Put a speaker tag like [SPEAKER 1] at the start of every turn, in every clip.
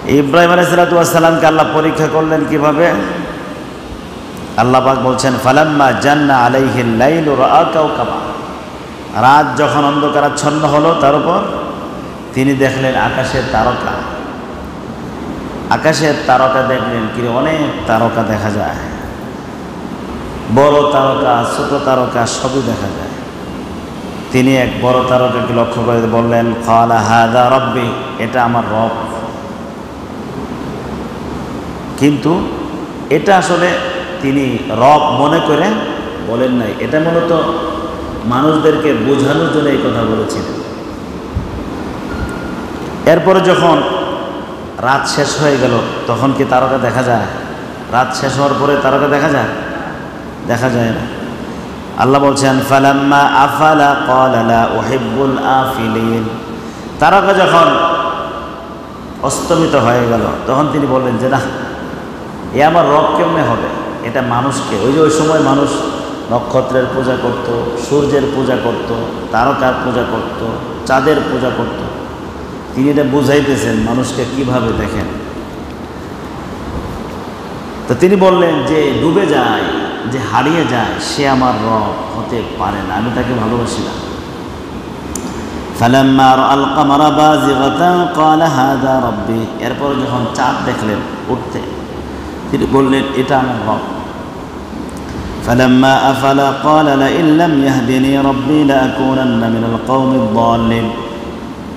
[SPEAKER 1] ইব্রাহিম আলাইহিস সালামকে আল্লাহ পরীক্ষা করলেন কিভাবে? আল্লাহ পাক বলছেন, ফালাম্মা জান্না আলাইহিল লাইলু রাআ কাওকাবা। রাত যখন অন্ধকারাচ্ছন্ন হলো তার উপর, তিনি দেখলেন আকাশের তারকা। আকাশের তারকা দেখলেন, কি অনেক তারকা দেখা যায়, বড় তারকা ছোট তারকা সবই দেখা যায়। তিনি এক বড় তারকাকে লক্ষ্য করে বললেন, ক্বালা হাযা রাব্বি, এটা আমার রব। কিন্তু এটা আসলে তিনি রব মনে করে বলেন নাই, এটা মূলত মানুষদেরকে বোঝানোর জন্য এই কথা বলেছিলেন। এরপরে যখন রাত শেষ হয়ে গেল তখন কি তারকা দেখা যায়? রাত শেষ হওয়ার পরে তারকা দেখা যায়? দেখা যায় না। আল্লাহ বলছেন, ফালাম্মা আফালা ক্বালা লা উহিব্বুল আফিলিন। তারকা যখন অস্তমিত হয়ে গেল তখন তিনি বললেন যে না, এ আমার রব কেমনে হবে, এটা মানুষকে। ওই যে ওই সময় মানুষ নক্ষত্রের পূজা করত, সূর্যের পূজা করত, তারকার পূজা করত, চাঁদের পূজা করত। তিনি এটা বুঝাইতেছেন মানুষকে কিভাবে দেখেন। তো তিনি বললেন যে ডুবে যায়, যে হারিয়ে যায়, সে আমার রব হতে পারে না, আমি তাকে ভালোবাসি না। ফালাম্মা রাআল কামারা বাযিগাতান ক্বালা হাযা রাব্বি। এরপর যখন চাঁদ দেখলেন উঠতে, তিনি বললেন এটা আমার রব। ফালাম্মা আফালা ক্বালা লাইন লাম ইয়াহদিনি রাব্বি লাআকুনান্না মিনাল কওমিদ দাল্লিন।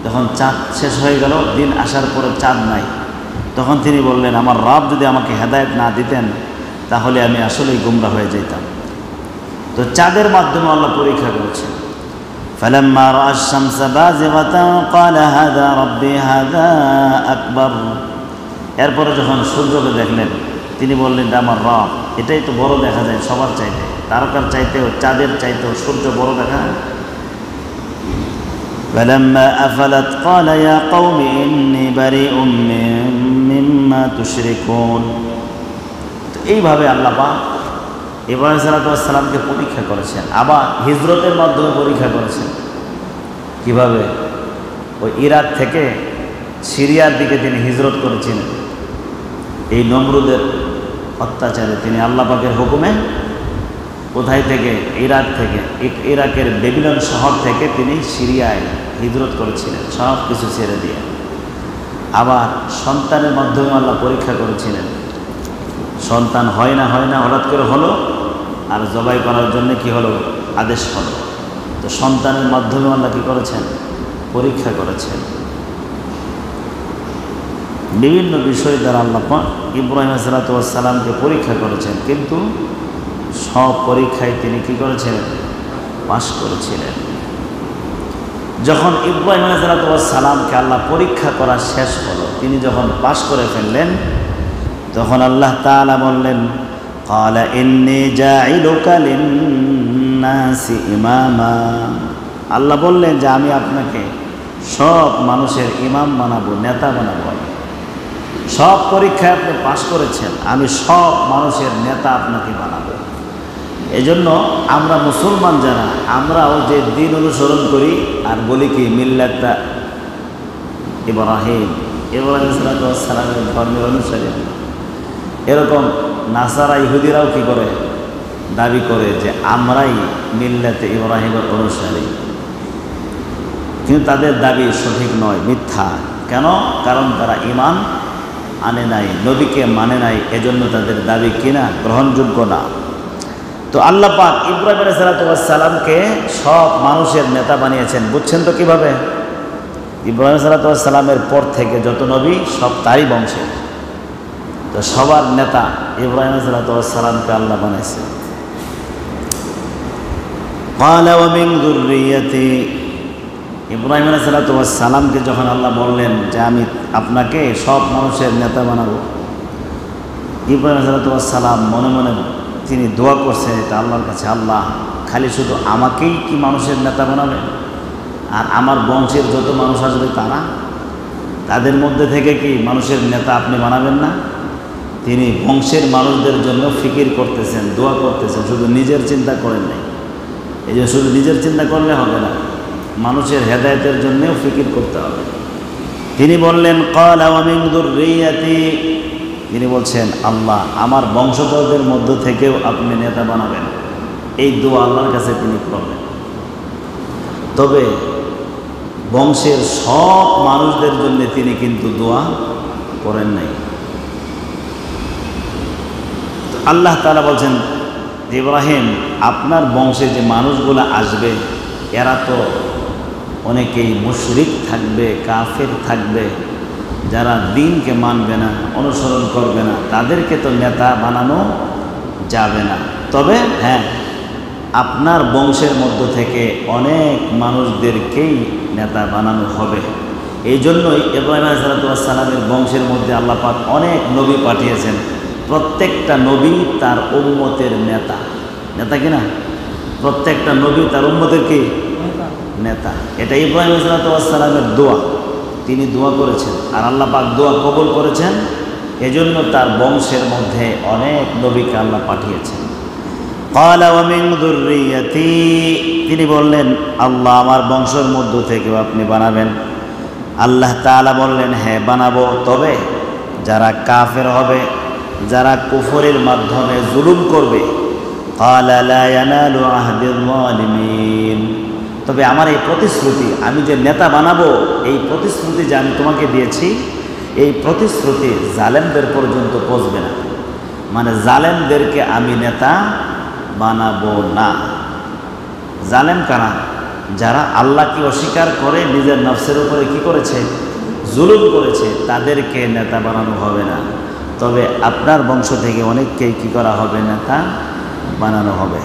[SPEAKER 1] যখন চাঁদ শেষ হয়ে গেল, দিন আসার পরে চাঁদ নাই, তখন তিনি বললেন আমার রব যদি আমাকে হেদায়েত না দিতেন তাহলে আমি আসলেই গুমরা হয়ে যেতাম। তো চাঁদের মাধ্যমে আল্লাহ পরীক্ষা করেছেন। ফালাম্মা রাআশ শামসা বাযিগাতান ক্বালা হাযা রাব্বি হাযা আকবার। এরপরে যখন সূর্যকে দেখলেন তিনি বললেন এটা আমার রব, এটাই তো বড় দেখা যায় সবার চাইতে, তারকার চাইতেও চাঁদের চাইতেও সূর্য বড় দেখা যায়। فلما أفلت قال يا قوم إني بريء مما تشركون। এইভাবে আল্লাহ পাক ইব্রাহিম আলাইহিস সালামকে পরীক্ষা করেছেন, আবার হিজরতের মাধ্যমে পরীক্ষা করেছেন। কিভাবে? ওই ইরাক থেকে সিরিয়ার দিকে তিনি হিজরত করেছিলেন। এই নমরুদের অত্যাচারে তিনি আল্লাহ পাকের হুকুমে কোথায় থেকে? ইরাক থেকে, ইরাকের বেবিলন শহর থেকে তিনি সিরিয়ায় হিজরত করেছিলেন, সব কিছু ছেড়ে দিয়ে। আবার সন্তানের মাধ্যমে আল্লাহ পরীক্ষা করেছিলেন। সন্তান হয় না হঠাৎ করে হলো, আর জবাই করার জন্য কি হলো? আদেশ হলো। তো সন্তানের মাধ্যমে আল্লাহ কী করেছেন? পরীক্ষা করেছেন। বিভিন্ন বিষয় দ্বারা আল্লাহ ইব্রাহিম আলাইহিস সালামকে পরীক্ষা করেছেন, কিন্তু সব পরীক্ষায় তিনি কি করেছেন? পাশ করেছিলেন। যখন ইব্রাহিম আলাইহিস সালামকে আল্লাহ পরীক্ষা করা শেষ হলো, তিনি যখন পাশ করে ফেললেন, তখন আল্লাহ তাআলা বললেন, ক্বালা ইন্নী জাঈলুকা লিন-নাসি ইমামা। আল্লাহ বললেন যে আমি আপনাকে সব মানুষের ইমাম বানাবো, নেতা বানাবো। সব পরীক্ষায় আপনি পাশ করেছেন, আমি সব মানুষের নেতা আপনাকে বানাবো। এজন্য আমরা মুসলমান যারা, আমরাও যে দিন অনুসরণ করি আর বলি কি মিল্লাতা ইব্রাহিম, ইব্রাহিম আলাইহিস সালামের ধর্মের অনুসারী। এরকম নাসারা ইহুদিরাও কি করে? দাবি করে যে আমরাই মিল্লাতে ইব্রাহিমের অনুসারী। কিন্তু তাদের দাবি সঠিক নয়, মিথ্যা। কেন? কারণ তারা ঈমান আনে নাই, নবীকে মানে নাই, এজন্য তাদের দাবি কিনা গ্রহণযোগ্য না। তো আল্লাহ পাক ইব্রাহিম আলাইহিস সালামকে সব মানুষের নেতা বানিয়েছেন। বুঝছেন তো কিভাবে? ইব্রাহিম আলাইহিস সালামের পর থেকে যত নবী সব তারই বংশের। তো সবার নেতা ইব্রাহিম আলাইহিস সালামকে আল্লাহ বানাইছে। ক্বালা ওয়া মিন যুররিয়্যাতি। ইব্রাহিম আলাইহিস সালামকে যখন আল্লাহ বললেন যে আমি আপনাকে সব মানুষের নেতা বানাবো, ইব্রাহিম আলাইহিস সালাম মনে মনে তিনি দোয়া করছেন এটা আল্লাহর কাছে, আল্লাহ খালি শুধু আমাকেই কি মানুষের নেতা বানাবেন, আর আমার বংশের যত মানুষ আসবে তাদের মধ্যে থেকে কি মানুষের নেতা আপনি বানাবেন না? তিনি বংশের মানুষদের জন্য ফিকির করতেছেন, দোয়া করতেছেন, শুধু নিজের চিন্তা করেন নাই। এই যে শুধু নিজের চিন্তা করলে হবে না, মানুষের হেদায়েতের জন্যও ফিকির করতে হবে। তিনি বললেন ক্বালা ওয়া মিন যুররিয়াতি, তিনি বলছেন আল্লাহ আমার বংশধরদের মধ্য থেকেও আপনি নেতা বানাবেন। এই দোয়া আল্লাহর কাছে তিনি করবেন। তবে বংশের সব মানুষদের জন্য তিনি কিন্তু দোয়া করেন নাই। আল্লাহ তাআলা বলছেন ইব্রাহিম আপনার বংশে যে মানুষগুলো আসবে এরা তো অনেকেই মুশরিক থাকবে, কাফের থাকবে, যারা দ্বীনকে মানবে না, অনুসরণ করবে না, তাদেরকে তো নেতা বানানো যাবে না। তবে হ্যাঁ আপনার বংশের মধ্য থেকে অনেক মানুষদেরকেই নেতা বানানো হবে। এই জন্যই ইব্রাহিম আলাইহিস সালামের বংশের মধ্যে আল্লাহ পাক অনেক নবী পাঠিয়েছেন। প্রত্যেকটা নবী তার উম্মতের নেতা, নেতা কিনা? প্রত্যেকটা নবী তার উম্মতের কি নেতা। এটা ইব্রাহিম আলাইহিস সালামের দোয়া, তিনি দোয়া করেছেন আর আল্লাহ পাক দোয়া কবুল করেছেন। এজন্য তার বংশের মধ্যে অনেক নবীকে আল্লাহ পাঠিয়েছেন। ক্বালা ওয়া মিন যুররিয়াতি, তিনি বললেন আল্লাহ আমার বংশের মধ্য থেকেও আপনি বানাবেন। আল্লাহ তাআলা বললেন হ্যাঁ বানাবো, তবে যারা কাফের হবে, যারা কুফরের মাধ্যমে জুলুম করবে। ক্বালা লা ইয়ানালু আহদিল যালিমিন, তবে আমার এই প্রতিশ্রুতি, আমি যে নেতা বানাবো এই প্রতিশ্রুতি যে আমি তোমাকে দিয়েছি, এই প্রতিশ্রুতি জালেমদের পর্যন্ত পৌঁছবে না। মানে জালেমদেরকে আমি নেতা বানাবো না। জালেম কারা? যারা আল্লাহকে অস্বীকার করে নিজের নফসের উপরে কি করেছে? জুলুম করেছে, তাদেরকে নেতা বানানো হবে না। তবে আপনার বংশ থেকে অনেককেই কি করা হবে? নেতা বানানো হবে।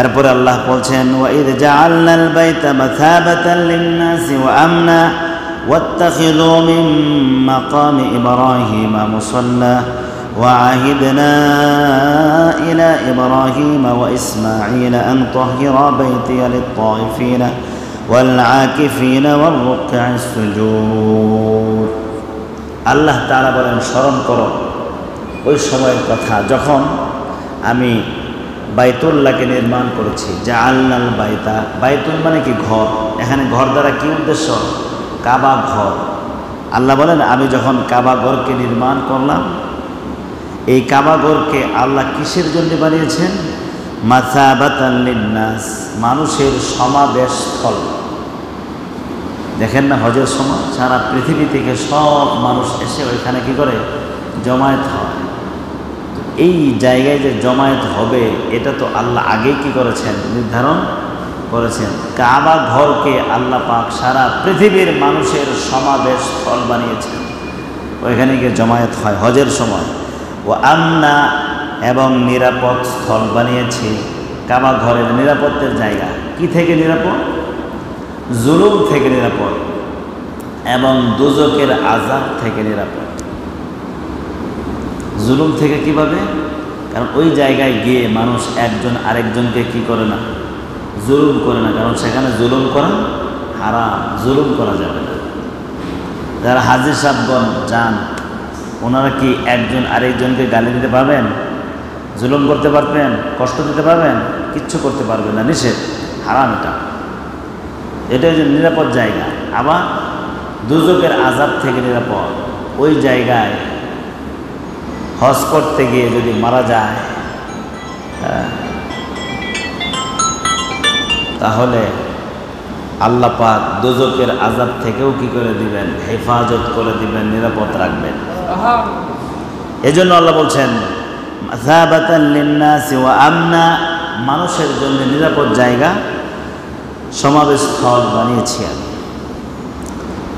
[SPEAKER 1] এরপরে আল্লাহ বলছেন ওয়াইদ জাআলনাল বাইতা মাসাবাতান লিন-নাসি ওয়া আমনা ওয়াত্তাখিযু মিন মাকামি ইব্রাহিমা মুসাল্লা وعهدنا إلى إبراهيم وإسماعيل أن طهرا بيتي للطائفين والعاكفين والركع السجود। আল্লাহ তাআলা বলেন স্মরণ করো ওই সময়ের কথা যখন আমি বাইতুল্লাহকে নির্মাণ করেছি। জাআলনাল বাইতা, বাইতুল মানে কি? ঘর। এখানে ঘর দ্বারা কি উদ্দেশ্য? কাবা ঘর। আল্লাহ বলেন আমি যখন কাবা ঘরকে নির্মাণ করলাম, এই কাবা ঘরকে আল্লাহ কিসের জন্য বানিয়েছেন? মাসাবাতান লিন-নাস, মানুষের সমাবেশ স্থল। দেখেন না হজের সময় সারা পৃথিবী থেকে সব মানুষ এসে ওইখানে কি করে? জমায়েত হয়। এই জায়গায় যে জমায়েত হবে এটা তো আল্লাহ আগেই কি করেছেন? নির্ধারণ করেছেন। কাবা ঘরকে আল্লাহ পাক সারা পৃথিবীর মানুষের সমাবেশ স্থল বানিয়েছেন, ওইখানে গিয়ে জমায়েত হয় হজের সময়। ও আমনা, এবং নিরাপদ স্থল বানিয়েছি। কাবা ঘরের নিরাপত্তের জায়গা। কি থেকে নিরাপদ? জুলুম থেকে নিরাপদ এবং দুজকের আযাব থেকে নিরাপদ। জুলুম থেকে কিভাবে? কারণ ওই জায়গায় গিয়ে মানুষ একজন আরেকজনকে কি করে না? জুলুম করে না, কারণ সেখানে জুলুম করা হারাম, জুলুম করা যাবে না। যারা হাজী সাহেবগণ যান ওনারা কি একজন আরেকজনকে গালি দিতে পারবেন? জুলুম করতে পারবেন? কষ্ট দিতে পারবেন? কিচ্ছু করতে পারবেন না, নিষেধ, হারাম। এটা যে নিরাপদ জায়গা। আবার দুজকের আযাব থেকে নিরাপদ। ওই জায়গায় হজ করতে গিয়ে যদি মারা যায় তাহলে আল্লাহ পাক দুজকের আযাব থেকেও কি করে দিবেন? হেফাজত করে দিবেন, নিরাপদ রাখবেন। এজন্য আল্লাহ বলছেন মাসাবাতান লিন-নাসি ওয়া আমনা, মানুষের জন্য নিরাপদ জায়গা, সমাবেশ স্থল বানিয়েছি আমি।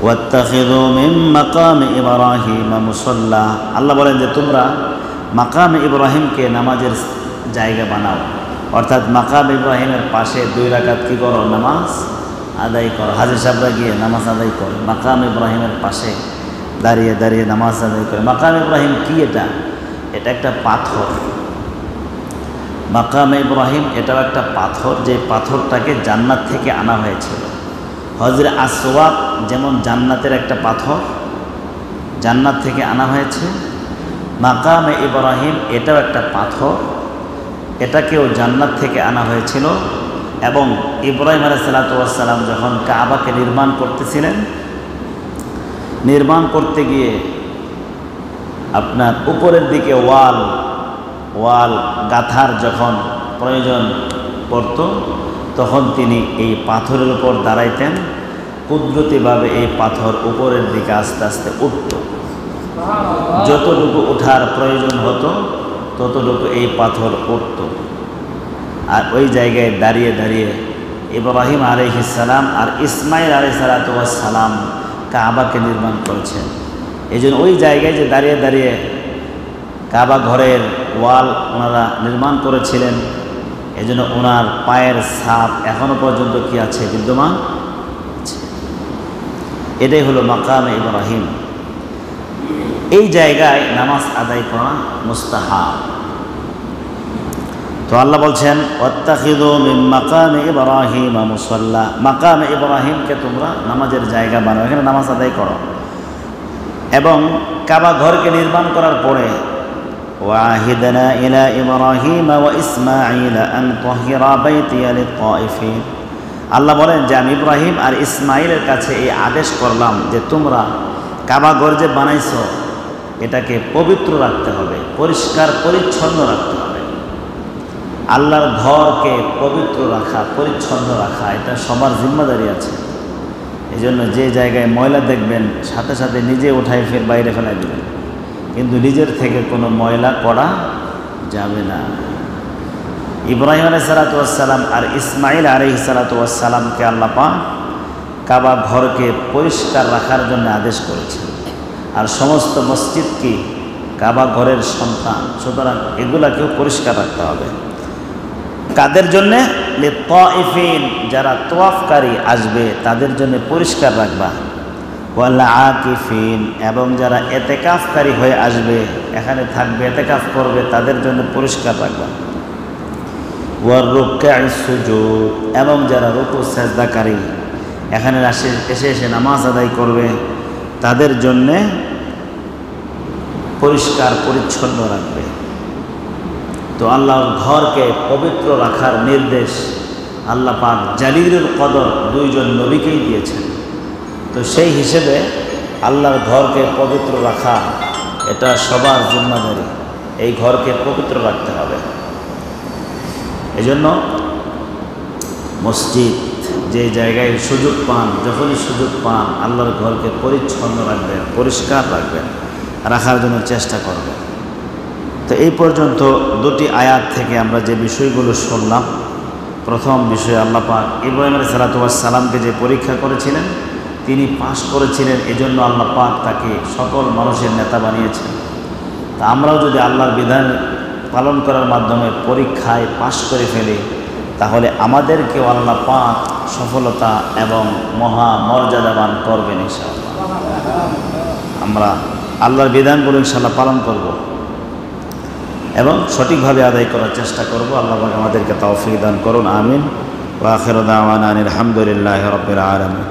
[SPEAKER 1] ওয়াত্তাখিযু মিন মাকামি ইব্রাহিমা মুসাল্লা, আল্লাহ বলেন যে তোমরা মাকামে ইব্রাহিমকে নামাজের জায়গা বানাও। অর্থাৎ মাকাম ইব্রাহিমের পাশে 2 রাকাত কি করো? নামাজ আদায় করো। হাজী সাহেবরা গিয়ে নামাজ আদায় করে মাকাম ইব্রাহিমের পাশে দাঁড়িয়ে দাঁড়িয়ে নামাজ আদায় করে। মাকাম ইব্রাহিম কি? এটা একটা পাথর। মাকামে ইব্রাহিম এটাও একটা পাথর, যে পাথরটাকে জান্নাত থেকে আনা হয়েছিল। হজরে আসওয়াদ যেমন জান্নাতের একটা পাথর, জান্নাত থেকে আনা হয়েছে। মাকামে ইব্রাহিম এটাও একটা পাথর, এটাকেও জান্নাত থেকে আনা হয়েছিল। এবং ইব্রাহিম আলাইহিস সালাম যখন কাবাকে নির্মাণ করতেছিলেন নির্মাণ করতে গিয়ে আপনার উপরের দিকে ওয়াল গাঁথার যখন প্রয়োজন পড়ত তখন তিনি এই পাথরের উপর দাঁড়াইতেন। কুদরতিভাবে এই পাথর উপরের দিকে আস্তে আস্তে উঠত। যতটুকু ওঠার প্রয়োজন হতো ততটুকু এই পাথর উঠত। আর ওই জায়গায় দাঁড়িয়ে দাঁড়িয়ে ইব্রাহিম আলাইহিস সালাম আর ইসমাইল আলাইহিস সালাম কাবাকে নির্মাণ করেছেন। এই জন্য ওই জায়গায় যে দাঁড়িয়ে দাঁড়িয়ে কাবা ঘরের ওয়াল ওনারা নির্মাণ করেছিলেন, এই জন্য ওনার পায়ের ছাপ এখনো পর্যন্ত কি আছে, বিদ্যমান আছে। এটাই হলো মাকামে ইব্রাহিম। এই জায়গায় নামাজ আদায় করা মুস্তাহাব। তো আল্লাহ বলছেন ওয়াত্তাখিযু মিন মাকামে ইব্রাহিম মুসাল্লা, মাকামে ইব্রাহিমকে তোমরা নামাজের জায়গা বানাও, এখানে নামাজ আদায় করো। এবং কাবা ঘরকে নির্মাণ করার পরে ওয়াহিদনা ইলা ইব্রাহিম ওয়া ইসমাঈল আন তাহিরা বাইতিয়া লিত-তাইফিন, আল্লাহ বলেন যে আমি ইব্রাহিম আর ইসমাইলের কাছে এই আদেশ করলাম যে তোমরা কাবা ঘর যে বানাইছো এটাকে পবিত্র রাখতে হবে, পরিষ্কার পরিচ্ছন্ন রাখতে হবে। আল্লাহর ঘরকে পবিত্র রাখা, পরিচ্ছন্ন রাখা এটা সবার জিম্মাদারি আছে। এই জন্য যে জায়গায় ময়লা দেখবেন সাথে সাথে নিজে উঠাই ফের বাইরে ফেলাই দেবেন, কিন্তু নিজের থেকে কোনো ময়লা করা যাবে না। ইব্রাহিম আলাইহিসসালাম আর ইসমাইল আলাইহিসসালামকে আল্লাহ পাক কাবা ঘরকে পরিষ্কার রাখার জন্য আদেশ করেছেন। আর সমস্ত মসজিদ কি কাবা ঘরের সন্তান, সুতরাং এগুলাকেও পরিষ্কার রাখতে হবে। কাদের জন্যে? লিত-তাইফিন, যারা তোয়াফকারী আসবে তাদের জন্য পরিষ্কার রাখবা। ওয়াল আকিফিন, এবং যারা এতেকাফকারী হয়ে আসবে এখানে থাকবে এতেকাফ করবে তাদের জন্য পরিষ্কার রাখবা। ওয়ার রুকআইস সুজুদ, এবং যারা রুকু সাজদাকারী এখানে এসে এসে নামাজ আদায় করবে তাদের জন্যে পরিষ্কার পরিচ্ছন্ন রাখবে। তো আল্লাহর ঘরকে পবিত্র রাখার নির্দেশ আল্লাহ পাক জালিলুল কদর দুইজন নবীকেই দিয়েছেন। তো সেই হিসেবে আল্লাহর ঘরকে পবিত্র রাখা এটা সবার জিম্মাদারি, এই ঘরকে পবিত্র রাখতে হবে। এজন্য মসজিদ যে জায়গায় সুযোগ পান, যখনই সুযোগ পান আল্লাহর ঘরকে পরিচ্ছন্ন রাখবেন, পরিষ্কার রাখবেন, রাখার জন্য চেষ্টা করবেন। তো এই পর্যন্ত দুটি আয়াত থেকে আমরা যে বিষয়গুলো শুনলাম, প্রথম বিষয় আল্লাহ পাক ইব্রাহিম আলাইহিস সালামকে যে পরীক্ষা করেছিলেন তিনি পাশ করেছিলেন, এজন্য আল্লাহ পাক তাকে সকল মানুষের নেতা বানিয়েছেন। তা আমরাও যদি আল্লাহর বিধান পালন করার মাধ্যমে পরীক্ষায় পাশ করে ফেলি তাহলে আমাদেরকেও আল্লাহ পাক সফলতা এবং মহা মর্যাদাবান করবেন ইনশাআল্লাহ। আমরা আল্লাহর বিধানগুলো ইনশাআল্লাহ পালন করব এবং সঠিকভাবে আদায় করার চেষ্টা করব। আল্লাহ পাক আমাদেরকে তৌফিক দান করুন, আমিন। ওয়া আখিরু দাওয়ানা আনিল হামদুলিল্লাহি রাব্বিল আলামিন।